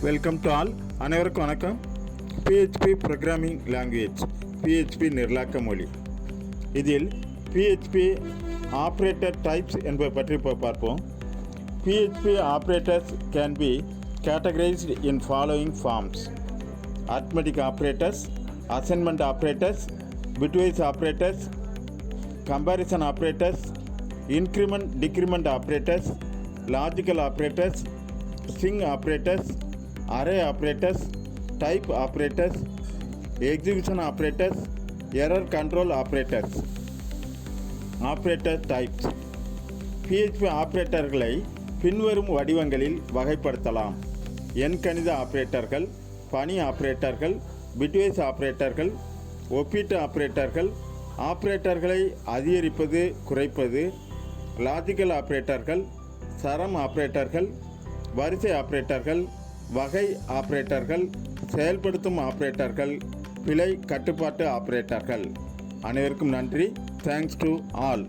Welcome to all. அனைவருக்கும் வணக்கம். PHP programming language, PHP நிரலாக்க மொழி. இதில் PHP ஆப்ரேட்டர் டைப்ஸ் என்பதை பற்றி பார்ப்போம். PHP operators can be categorized in following forms: arithmetic operators, assignment operators, bitwise operators, comparison operators, increment decrement operators, logical operators, string operators, array operators, type operators, execution operators, error control operators. Operator types. PHP ஆப்ரேட்டர்களை பின்வரும் வடிவங்களில் வகைப்படுத்தலாம்: எண்கணித ஆப்ரேட்டர்கள், பணி ஆப்ரேட்டர்கள், bitwise ஆப்ரேட்டர்கள், ஒப்பீட்டு ஆப்ரேட்டர்கள், ஆப்ரேட்டர்களை அதிகரிப்பது குறைப்பது, logical ஆப்ரேட்டர்கள், சரம் ஆப்ரேட்டர்கள், வரிசை ஆப்ரேட்டர்கள், வகை ஆப்ரேட்டர்கள், செயல்படுத்தும் ஆப்ரேட்டர்கள், பிழை கட்டுப்பாட்டு ஆப்ரேட்டர்கள். அனைவருக்கும் நன்றி. Thanks to all.